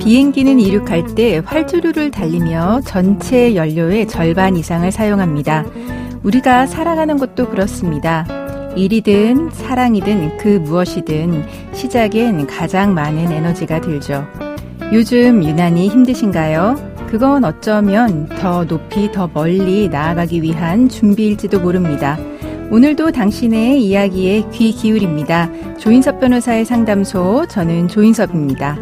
비행기는 이륙할 때 활주로를 달리며 전체 연료의 절반 이상을 사용합니다. 우리가 살아가는 것도 그렇습니다. 일이든 사랑이든 그 무엇이든 시작엔 가장 많은 에너지가 들죠. 요즘 유난히 힘드신가요? 그건 어쩌면 더 높이 더 멀리 나아가기 위한 준비일지도 모릅니다. 오늘도 당신의 이야기에 귀 기울입니다. 조인섭 변호사의 상담소, 저는 조인섭입니다.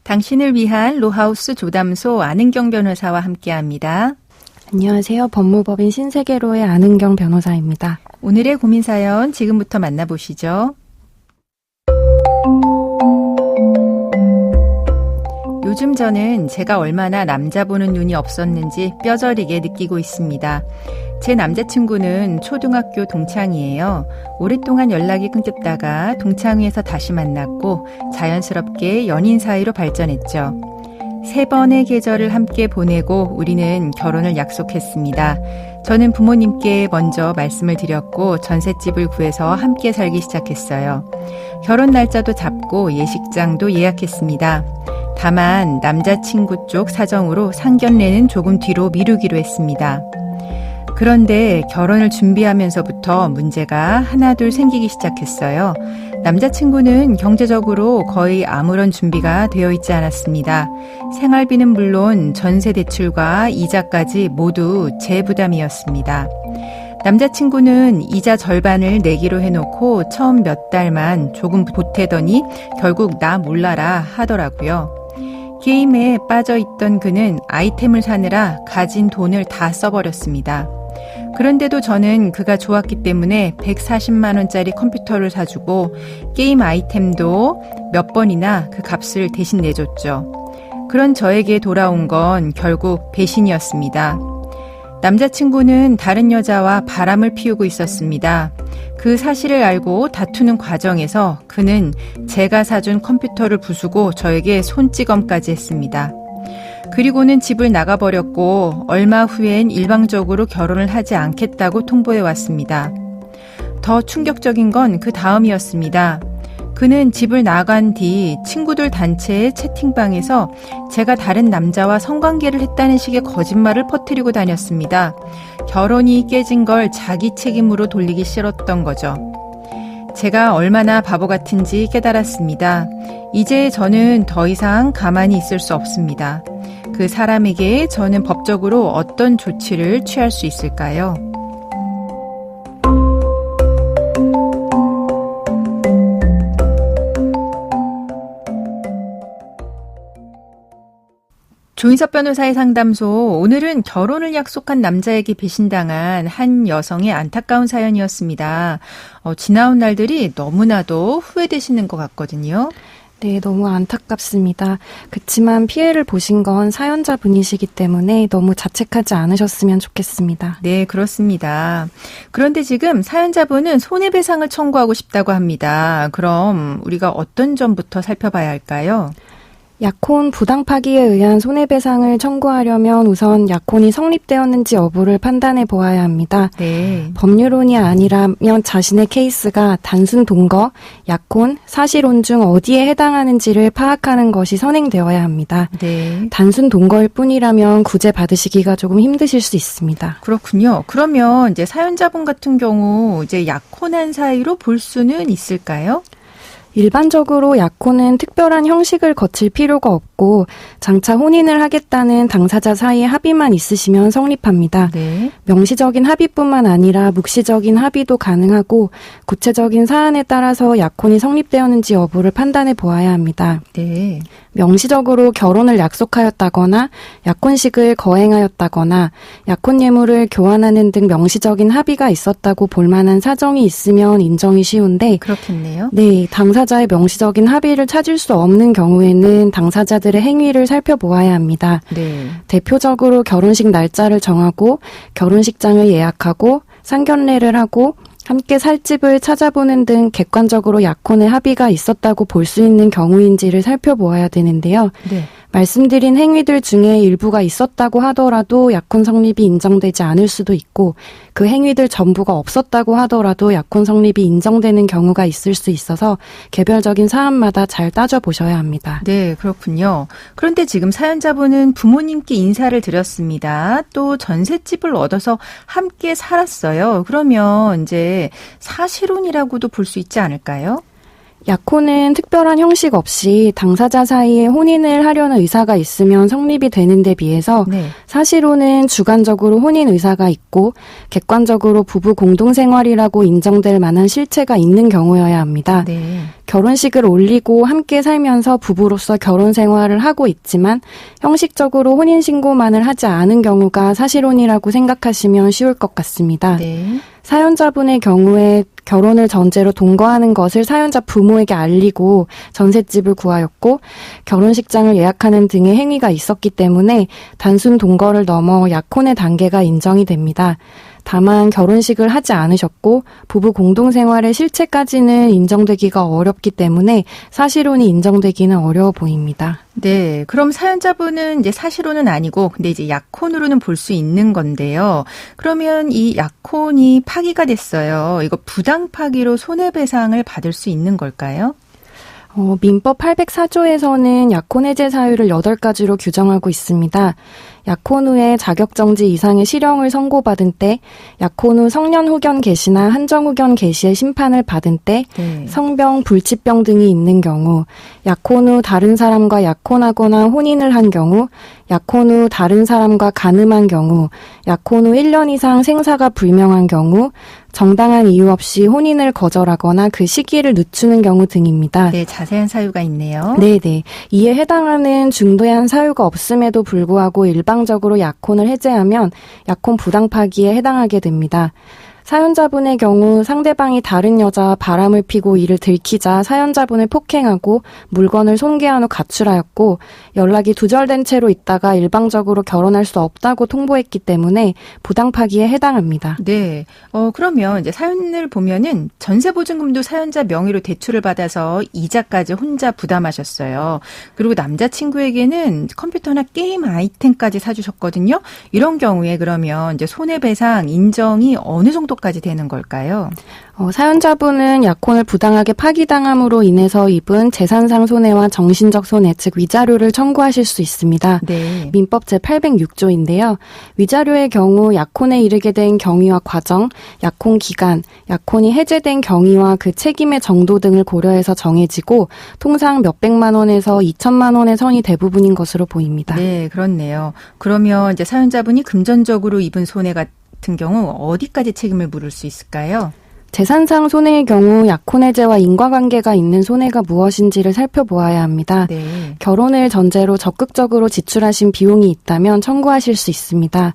당신을 위한 로하우스 조담소 안은경 변호사와 함께합니다. 안녕하세요. 법무법인 신세계로의 안은경 변호사입니다. 오늘의 고민 사연 지금부터 만나보시죠. 요즘 저는 제가 얼마나 남자 보는 눈이 없었는지 뼈저리게 느끼고 있습니다. 제 남자친구는 초등학교 동창이에요. 오랫동안 연락이 끊겼다가 동창회에서 다시 만났고 자연스럽게 연인 사이로 발전했죠. 3번의 계절을 함께 보내고 우리는 결혼을 약속했습니다. 저는 부모님께 먼저 말씀을 드렸고 전셋집을 구해서 함께 살기 시작했어요. 결혼 날짜도 잡고 예식장도 예약했습니다. 다만 남자친구 쪽 사정으로 상견례는 조금 뒤로 미루기로 했습니다. 그런데 결혼을 준비하면서부터 문제가 하나둘 생기기 시작했어요. 남자친구는 경제적으로 거의 아무런 준비가 되어 있지 않았습니다. 생활비는 물론 전세 대출과 이자까지 모두 제 부담이었습니다. 남자친구는 이자 절반을 내기로 해놓고 처음 몇 달만 조금 보태더니 결국 나 몰라라 하더라고요. 게임에 빠져있던 그는 아이템을 사느라 가진 돈을 다 써버렸습니다. 그런데도 저는 그가 좋았기 때문에 140만 원짜리 컴퓨터를 사주고 게임 아이템도 몇 번이나 그 값을 대신 내줬죠. 그런 저에게 돌아온 건 결국 배신이었습니다. 남자친구는 다른 여자와 바람을 피우고 있었습니다. 그 사실을 알고 다투는 과정에서 그는 제가 사준 컴퓨터를 부수고 저에게 손찌검까지 했습니다. 그리고는 집을 나가버렸고 얼마 후엔 일방적으로 결혼을 하지 않겠다고 통보해왔습니다. 더 충격적인 건 그 다음이었습니다. 그는 집을 나간 뒤 친구들 단체의 채팅방에서 제가 다른 남자와 성관계를 했다는 식의 거짓말을 퍼뜨리고 다녔습니다. 결혼이 깨진 걸 자기 책임으로 돌리기 싫었던 거죠. 제가 얼마나 바보 같은지 깨달았습니다. 이제 저는 더 이상 가만히 있을 수 없습니다. 그 사람에게 저는 법적으로 어떤 조치를 취할 수 있을까요? 조인섭 변호사의 상담소, 오늘은 결혼을 약속한 남자에게 배신당한 한 여성의 안타까운 사연이었습니다. 지나온 날들이 너무나도 후회되시는 것 같거든요. 네, 너무 안타깝습니다. 그치만 피해를 보신 건 사연자분이시기 때문에 너무 자책하지 않으셨으면 좋겠습니다. 네, 그렇습니다. 그런데 지금 사연자분은 손해배상을 청구하고 싶다고 합니다. 그럼 우리가 어떤 점부터 살펴봐야 할까요? 약혼 부당 파기에 의한 손해배상을 청구하려면 우선 약혼이 성립되었는지 여부를 판단해 보아야 합니다. 네. 법률론이 아니라면 자신의 케이스가 단순 동거, 약혼, 사실혼 중 어디에 해당하는지를 파악하는 것이 선행되어야 합니다. 네. 단순 동거일 뿐이라면 구제 받으시기가 조금 힘드실 수 있습니다. 그렇군요. 그러면 이제 사연자분 같은 경우 이제 약혼한 사이로 볼 수는 있을까요? 일반적으로 약혼은 특별한 형식을 거칠 필요가 없고 장차 혼인을 하겠다는 당사자 사이의 합의만 있으시면 성립합니다. 네. 명시적인 합의뿐만 아니라 묵시적인 합의도 가능하고 구체적인 사안에 따라서 약혼이 성립되었는지 여부를 판단해 보아야 합니다. 네. 명시적으로 결혼을 약속하였다거나 약혼식을 거행하였다거나 약혼 예물을 교환하는 등 명시적인 합의가 있었다고 볼 만한 사정이 있으면 인정이 쉬운데 그렇겠네요. 네, 당사자의 명시적인 합의를 찾을 수 없는 경우에는 당사자들의 행위를 살펴보아야 합니다. 네. 대표적으로 결혼식 날짜를 정하고 결혼식장을 예약하고 상견례를 하고 함께 살 집을 찾아보는 등 객관적으로 약혼의 합의가 있었다고 볼 수 있는 경우인지를 살펴보아야 되는데요. 네. 말씀드린 행위들 중에 일부가 있었다고 하더라도 약혼 성립이 인정되지 않을 수도 있고 그 행위들 전부가 없었다고 하더라도 약혼 성립이 인정되는 경우가 있을 수 있어서 개별적인 사안마다 잘 따져보셔야 합니다. 네, 그렇군요. 그런데 지금 사연자분은 부모님께 인사를 드렸습니다. 또 전셋집을 얻어서 함께 살았어요. 그러면 이제 사실혼이라고도 볼 수 있지 않을까요? 약혼은 특별한 형식 없이 당사자 사이에 혼인을 하려는 의사가 있으면 성립이 되는 데 비해서 네. 사실혼은 주관적으로 혼인 의사가 있고 객관적으로 부부 공동생활이라고 인정될 만한 실체가 있는 경우여야 합니다. 네. 결혼식을 올리고 함께 살면서 부부로서 결혼 생활을 하고 있지만 형식적으로 혼인신고만을 하지 않은 경우가 사실혼이라고 생각하시면 쉬울 것 같습니다. 네. 사연자분의 경우에 결혼을 전제로 동거하는 것을 사연자 부모에게 알리고 전셋집을 구하였고 결혼식장을 예약하는 등의 행위가 있었기 때문에 단순 동거를 넘어 약혼의 단계가 인정이 됩니다. 다만 결혼식을 하지 않으셨고 부부 공동생활의 실체까지는 인정되기가 어렵기 때문에 사실혼이 인정되기는 어려워 보입니다. 네, 그럼 사연자분은 이제 사실혼은 아니고 근데 이제 약혼으로는 볼 수 있는 건데요. 그러면 이 약혼이 파기가 됐어요. 이거 부당 파기로 손해배상을 받을 수 있는 걸까요? 민법 804조에서는 약혼 해제 사유를 8가지로 규정하고 있습니다. 약혼 후에 자격정지 이상의 실형을 선고받은 때, 약혼 후 성년 후견 개시나 한정 후견 개시의 심판을 받은 때, 네. 성병, 불치병 등이 있는 경우, 약혼 후 다른 사람과 약혼하거나 혼인을 한 경우, 약혼 후 다른 사람과 간음한 경우, 약혼 후 1년 이상 생사가 불명한 경우, 정당한 이유 없이 혼인을 거절하거나 그 시기를 늦추는 경우 등입니다. 네, 자세한 사유가 있네요. 네네. 이에 해당하는 중대한 사유가 없음에도 불구하고 일방적으로 약혼을 해제하면 약혼 부당 파기에 해당하게 됩니다. 사연자분의 경우 상대방이 다른 여자와 바람을 피고 이를 들키자 사연자분을 폭행하고 물건을 손괴한 후 가출하였고 연락이 두절된 채로 있다가 일방적으로 결혼할 수 없다고 통보했기 때문에 부당 파기에 해당합니다. 네. 그러면 이제 사연을 보면은 전세보증금도 사연자 명의로 대출을 받아서 이자까지 혼자 부담하셨어요. 그리고 남자친구에게는 컴퓨터나 게임 아이템까지 사주셨거든요. 이런 경우에 그러면 이제 손해배상 인정이 어느 정도까지 되는 걸까요? 사연자분은 약혼을 부당하게 파기당함으로 인해서 입은 재산상 손해와 정신적 손해, 즉 위자료를 청구하실 수 있습니다. 네. 민법 제806조인데요. 위자료의 경우 약혼에 이르게 된 경위와 과정, 약혼 기간, 약혼이 해제된 경위와 그 책임의 정도 등을 고려해서 정해지고 통상 몇백만 원에서 2천만 원의 선이 대부분인 것으로 보입니다. 네, 그렇네요. 그러면 이제 사연자분이 금전적으로 입은 손해 같은 경우 어디까지 책임을 물을 수 있을까요? 재산상 손해의 경우 약혼 해제와 인과관계가 있는 손해가 무엇인지를 살펴보아야 합니다. 네. 결혼을 전제로 적극적으로 지출하신 비용이 있다면 청구하실 수 있습니다.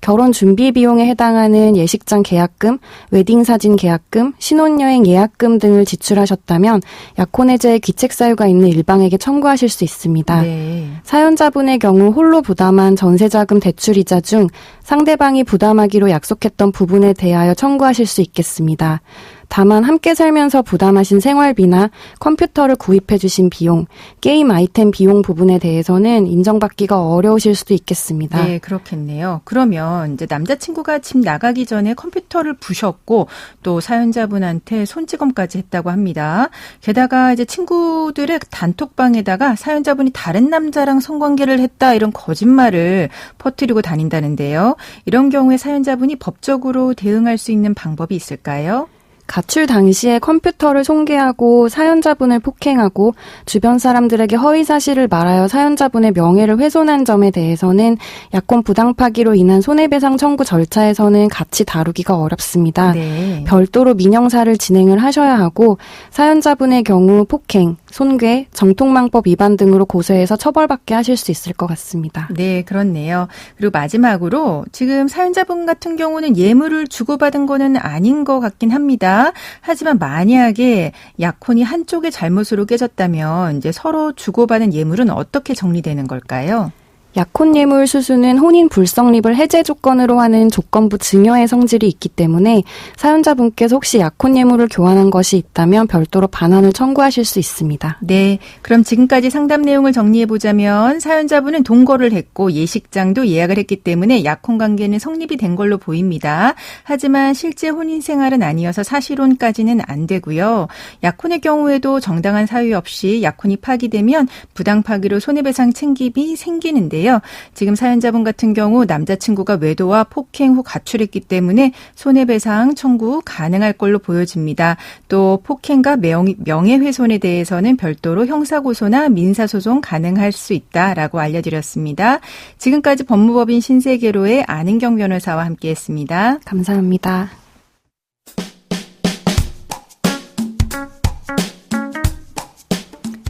결혼 준비 비용에 해당하는 예식장 계약금, 웨딩사진 계약금, 신혼여행 예약금 등을 지출하셨다면 약혼 해제의 귀책 사유가 있는 일방에게 청구하실 수 있습니다. 네. 사연자분의 경우 홀로 부담한 전세자금 대출이자 중 상대방이 부담하기로 약속했던 부분에 대하여 청구하실 수 있겠습니다. 다만 함께 살면서 부담하신 생활비나 컴퓨터를 구입해 주신 비용, 게임 아이템 비용 부분에 대해서는 인정받기가 어려우실 수도 있겠습니다. 네, 그렇겠네요. 그러면 이제 남자친구가 집 나가기 전에 컴퓨터를 부셨고 또 사연자분한테 손찌검까지 했다고 합니다. 게다가 이제 친구들의 단톡방에다가 사연자분이 다른 남자랑 성관계를 했다 이런 거짓말을 퍼뜨리고 다닌다는데요. 이런 경우에 사연자분이 법적으로 대응할 수 있는 방법이 있을까요? 가출 당시에 컴퓨터를 손괴하고 사연자분을 폭행하고 주변 사람들에게 허위 사실을 말하여 사연자분의 명예를 훼손한 점에 대해서는 약혼 부당 파기로 인한 손해배상 청구 절차에서는 같이 다루기가 어렵습니다. 네. 별도로 민형사를 진행을 하셔야 하고 사연자분의 경우 폭행, 손괴, 정통망법 위반 등으로 고소해서 처벌받게 하실 수 있을 것 같습니다. 네, 그렇네요. 그리고 마지막으로 지금 사연자분 같은 경우는 예물을 주고받은 거는 아닌 것 같긴 합니다. 하지만 만약에 약혼이 한쪽의 잘못으로 깨졌다면 이제 서로 주고받은 예물은 어떻게 정리되는 걸까요? 약혼예물 수수는 혼인 불성립을 해제 조건으로 하는 조건부 증여의 성질이 있기 때문에 사연자분께서 혹시 약혼예물을 교환한 것이 있다면 별도로 반환을 청구하실 수 있습니다. 네, 그럼 지금까지 상담 내용을 정리해보자면 사연자분은 동거를 했고 예식장도 예약을 했기 때문에 약혼관계는 성립이 된 걸로 보입니다. 하지만 실제 혼인 생활은 아니어서 사실혼까지는 안 되고요. 약혼의 경우에도 정당한 사유 없이 약혼이 파기되면 부당 파기로 손해배상 챙김이 생기는데요. 지금 사연자분 같은 경우 남자친구가 외도와 폭행 후 가출했기 때문에 손해배상 청구 가능할 걸로 보여집니다. 또 폭행과 명예훼손에 대해서는 별도로 형사고소나 민사소송 가능할 수 있다라고 알려드렸습니다. 지금까지 법무법인 신세계로의 안은경 변호사와 함께했습니다. 감사합니다.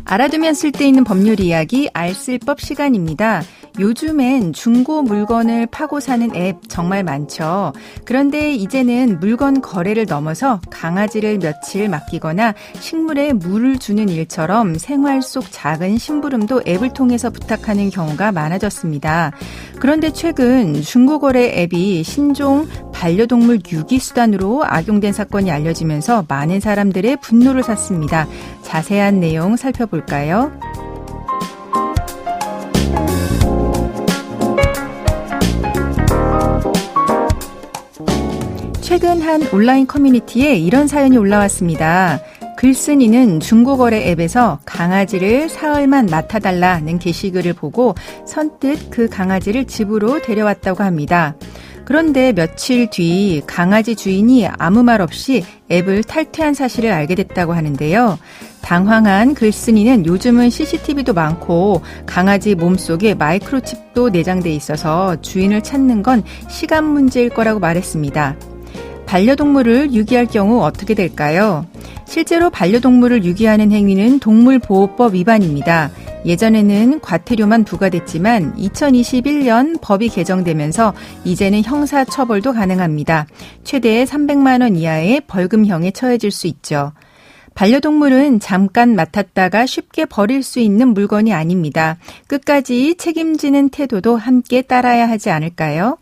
알아두면 쓸데있는 법률 이야기 알쓸법 시간입니다. 요즘엔 중고 물건을 파고 사는 앱 정말 많죠. 그런데 이제는 물건 거래를 넘어서 강아지를 며칠 맡기거나 식물에 물을 주는 일처럼 생활 속 작은 심부름도 앱을 통해서 부탁하는 경우가 많아졌습니다. 그런데 최근 중고거래 앱이 신종 반려동물 유기수단으로 악용된 사건이 알려지면서 많은 사람들의 분노를 샀습니다. 자세한 내용 살펴볼까요? 최근 한 온라인 커뮤니티에 이런 사연이 올라왔습니다. 글쓴이는 중고거래 앱에서 강아지를 사흘만 맡아달라는 게시글을 보고 선뜻 그 강아지를 집으로 데려왔다고 합니다. 그런데 며칠 뒤 강아지 주인이 아무 말 없이 앱을 탈퇴한 사실을 알게 됐다고 하는데요. 당황한 글쓴이는 요즘은 CCTV도 많고 강아지 몸속에 마이크로칩도 내장돼 있어서 주인을 찾는 건 시간 문제일 거라고 말했습니다. 반려동물을 유기할 경우 어떻게 될까요? 실제로 반려동물을 유기하는 행위는 동물보호법 위반입니다. 예전에는 과태료만 부과됐지만 2021년 법이 개정되면서 이제는 형사처벌도 가능합니다. 최대 300만 원 이하의 벌금형에 처해질 수 있죠. 반려동물은 잠깐 맡았다가 쉽게 버릴 수 있는 물건이 아닙니다. 끝까지 책임지는 태도도 함께 따라야 하지 않을까요?